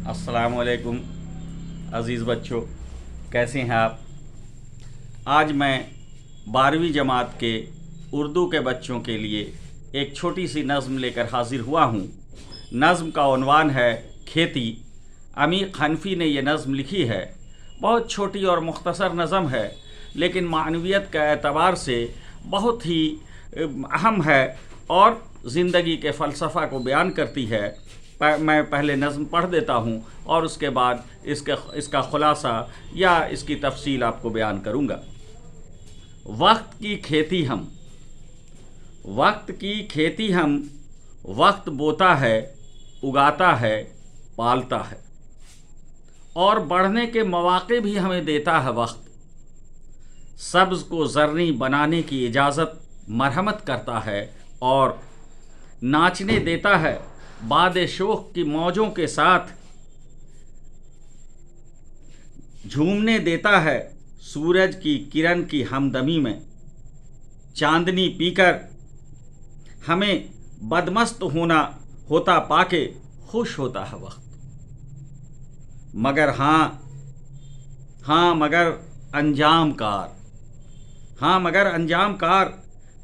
अस्सलाम वालेकुम अज़ीज़ बच्चों, कैसे हैं आप। आज मैं 12वीं जमात के उर्दू के बच्चों के लिए एक छोटी सी नज़म लेकर हाज़िर हुआ हूँ। नज़म का उन्वान है खेती। अमीर हनफी ने यह नज़म लिखी है। बहुत छोटी और मुख्तसर नज़म है, लेकिन मानवियत के एतबार से बहुत ही अहम है और ज़िंदगी के फ़लसफ़ा को बयान करती है। मैं पहले नज़म पढ़ देता हूँ और उसके बाद इसका ख़ुलासा या इसकी तफसील आपको बयान करूँगा। वक्त की खेती हम, वक्त की खेती हम, वक्त बोता है, उगाता है, पालता है, और बढ़ने के मौक़े भी हमें देता है वक्त। सब्ज़ को ज़र्नी बनाने की इजाज़त मरहमत करता है और नाचने देता है बाद शोख की मौजों के साथ। झूमने देता है सूरज की किरण की हमदमी में। चांदनी पीकर हमें बदमस्त होता पाके खुश होता है वक्त। मगर मगर अंजाम कार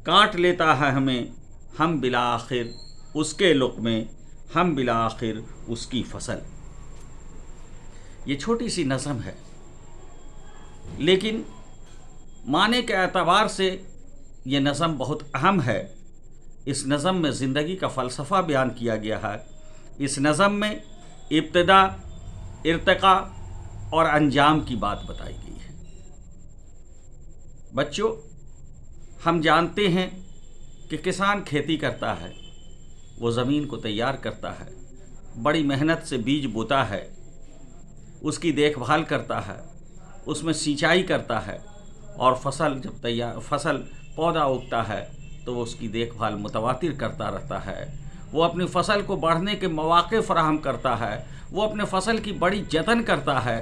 काट लेता है हमें। हम बिला आखिर उसके लुक़्मे, हम बिला आखिर उसकी फसल। ये छोटी सी नज़म है, लेकिन माने के एतबार से ये नज़म बहुत अहम है। इस नज़म में ज़िंदगी का फ़लसफ़ा बयान किया गया है। इस नज़म में इब्तिदा, इर्तिक़ा और अंजाम की बात बताई गई है। बच्चों, हम जानते हैं कि किसान खेती करता है, वो ज़मीन को तैयार करता है, बड़ी मेहनत से बीज बोता है, उसकी देखभाल करता है, उसमें सिंचाई करता है, और फसल पौधा उगता है तो वो उसकी देखभाल मुतवातिर करता रहता है। वो अपनी फसल को बढ़ने के मौक़े फ़राहम करता है। वो अपने फसल की बड़ी जतन करता है।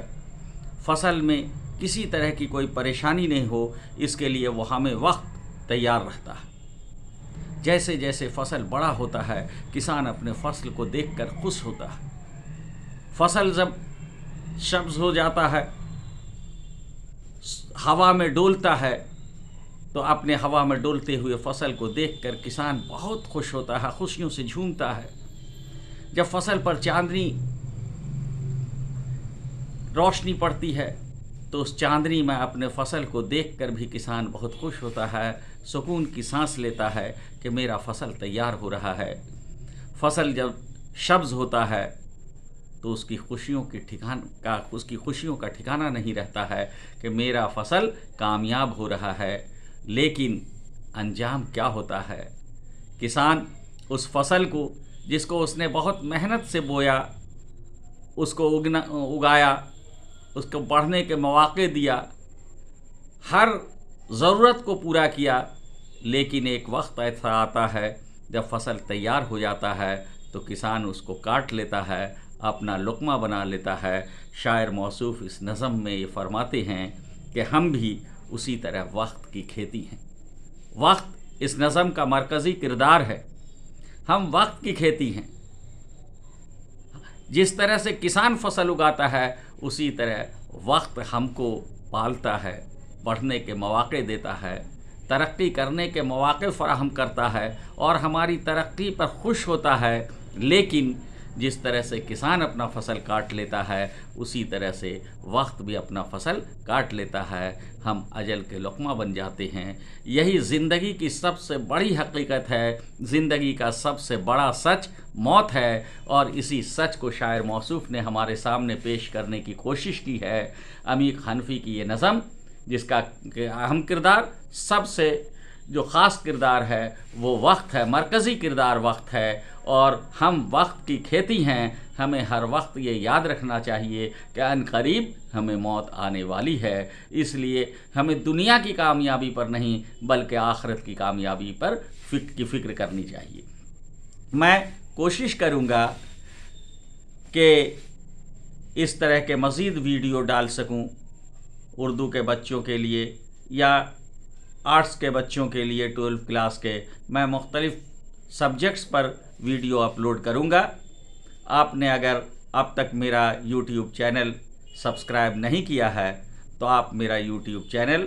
फसल में किसी तरह की कोई परेशानी नहीं हो, इसके लिए वो हमें वक्त तैयार रहता है। जैसे जैसे फसल बड़ा होता है, किसान अपने फसल को देखकर खुश होता है। फसल जब सब्ज़ हो जाता है, हवा में डोलता है, तो अपने हवा में डोलते हुए फसल को देखकर किसान बहुत खुश होता है, खुशियों से झूमता है। जब फसल पर चांदनी रोशनी पड़ती है, तो उस चांदनी में अपने फसल को देखकर भी किसान बहुत खुश होता है, सुकून की सांस लेता है कि मेरा फसल तैयार हो रहा है। फसल जब सब्ज़ होता है तो उसकी खुशियों का ठिकाना नहीं रहता है कि मेरा फसल कामयाब हो रहा है। लेकिन अंजाम क्या होता है? किसान उस फसल को, जिसको उसने बहुत मेहनत से बोया, उसको उगाया, उसको बढ़ने के मौक़े दिया, हर ज़रूरत को पूरा किया, लेकिन एक वक्त ऐसा आता है जब फसल तैयार हो जाता है तो किसान उसको काट लेता है, अपना लुक़मा बना लेता है। शायर मौसूफ़ इस नज़म में ये फरमाते हैं कि हम भी उसी तरह वक्त की खेती हैं। वक्त इस नज़म का मरकज़ी किरदार है। हम वक्त की खेती हैं। जिस तरह से किसान फसल उगाता है, उसी तरह वक्त हमको पालता है, बढ़ने के मौक़े देता है, तरक्की करने के मौक़े फ़राहम करता है और हमारी तरक्की पर खुश होता है। लेकिन जिस तरह से किसान अपना फसल काट लेता है, उसी तरह से वक्त भी अपना फसल काट लेता है। हम अजल के लुक़मा बन जाते हैं। यही ज़िंदगी की सबसे बड़ी हकीकत है। ज़िंदगी का सबसे बड़ा सच मौत है, और इसी सच को शायर मौसूफ़ ने हमारे सामने पेश करने की कोशिश की है। अमीर हनफी की ये नज़म, जिसका अहम किरदार, सबसे जो ख़ास किरदार है वो वक्त है, मरकज़ी किरदार वक्त है। और हम वक्त की खेती हैं। हमें हर वक्त ये याद रखना चाहिए कि अनक़रीब हमें मौत आने वाली है। इसलिए हमें दुनिया की कामयाबी पर नहीं, बल्कि आखिरत की कामयाबी पर फ़िक्र करनी चाहिए। मैं कोशिश करूँगा कि इस तरह के मज़ीद वीडियो डाल सकूँ उर्दू के बच्चों के लिए या आर्ट्स के बच्चों के लिए, 12th क्लास के। मैं मुख्तलिफ़ सब्जेक्ट्स पर वीडियो अपलोड करूँगा। आपने अगर اب تक मेरा यूट्यूब चैनल सब्सक्राइब नहीं किया है तो आप मेरा YouTube channel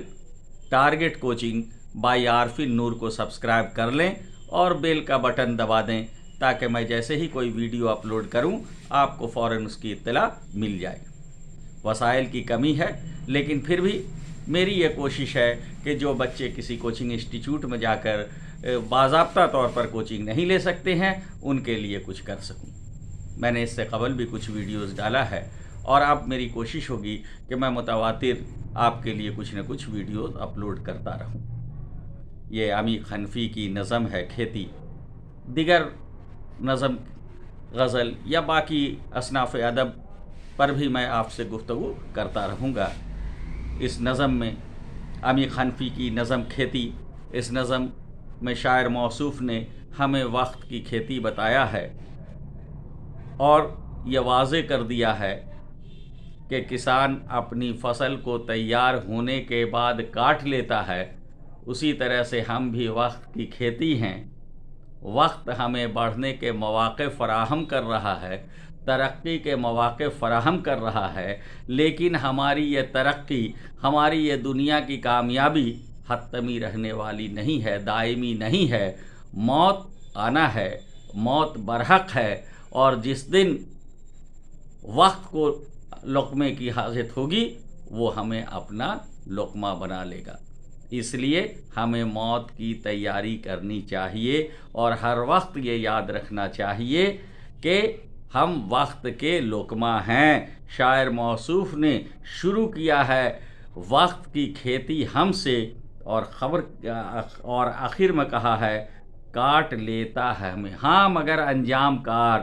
target coaching by Arfin Noor को सब्सक्राइब कर लें और बेल का बटन दबा दें ताकि मैं जैसे ही कोई वीडियो अपलोड करूं आपको फ़ौरन उसकी इत्तला मिल जाए। वसाइल की कमी है, लेकिन फिर भी मेरी ये कोशिश है कि जो बच्चे किसी कोचिंग इंस्टीट्यूट में जाकर बाज़ाब्ता तौर पर कोचिंग नहीं ले सकते हैं उनके लिए कुछ कर सकूं। मैंने इससे कबल भी कुछ वीडियोस डाला है और अब मेरी कोशिश होगी कि मैं मुतवातिर आपके लिए कुछ न कुछ वीडियोस अपलोड करता रहूं। ये अमीर हनफी की नज़म है खेती, दिगर नज़म, गज़ल या बाकी असनाफ़ अदब पर भी मैं आपसे गुफ्तगू करता रहूँगा। इस नज़म में अमीर हनफी की नज़म खेती, इस नज़म में शायर मौसूफ़ ने हमें वक्त की खेती बताया है और यह वाज़े कर दिया है कि किसान अपनी फसल को तैयार होने के बाद काट लेता है, उसी तरह से हम भी वक्त की खेती हैं। वक्त हमें बढ़ने के मौक़े फ़राहम कर रहा है, तरक्की के मौक़े फ़राहम कर रहा है, लेकिन हमारी ये तरक्की, हमारी ये दुनिया की कामयाबी हतमी रहने वाली नहीं है, दायमी नहीं है। मौत आना है, मौत बरहक है, और जिस दिन वक्त को लुक़मे की हाजत होगी वो हमें अपना लुक़मा बना लेगा। इसलिए हमें मौत की तैयारी करनी चाहिए और हर वक्त ये याद रखना चाहिए कि हम वक्त के लुक़मा हैं। शायर मौसूफ़ ने शुरू किया है वक्त की खेती हमसे और आखिर में कहा है काट लेता है हमें, हाँ मगर अंजाम कार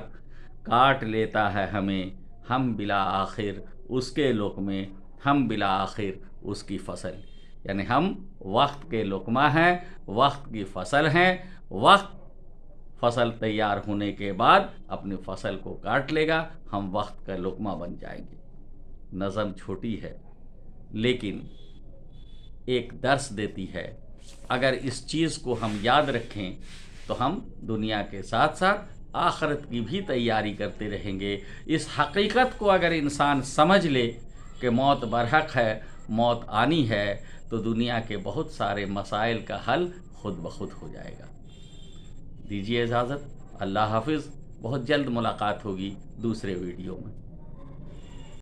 काट लेता है हमें, हम बिला आखिर उसके लुक़मे, हम बिला आखिर उसकी फसल। यानी हम वक्त के लुक़मा हैं, वक्त की फसल हैं। वक्त फसल तैयार होने के बाद अपनी फसल को काट लेगा, हम वक्त का लुक़मा बन जाएंगे। नज़म छोटी है लेकिन एक दर्स देती है। अगर इस चीज़ को हम याद रखें तो हम दुनिया के साथ साथ आखिरत की भी तैयारी करते रहेंगे। इस हकीकत को अगर इंसान समझ ले कि मौत बरहक है, मौत आनी है, तो दुनिया के बहुत सारे मसाइल का हल खुद ब खुद हो जाएगा। दीजिए इजाज़त, अल्लाह हाफिज़। बहुत जल्द मुलाकात होगी दूसरे वीडियो में।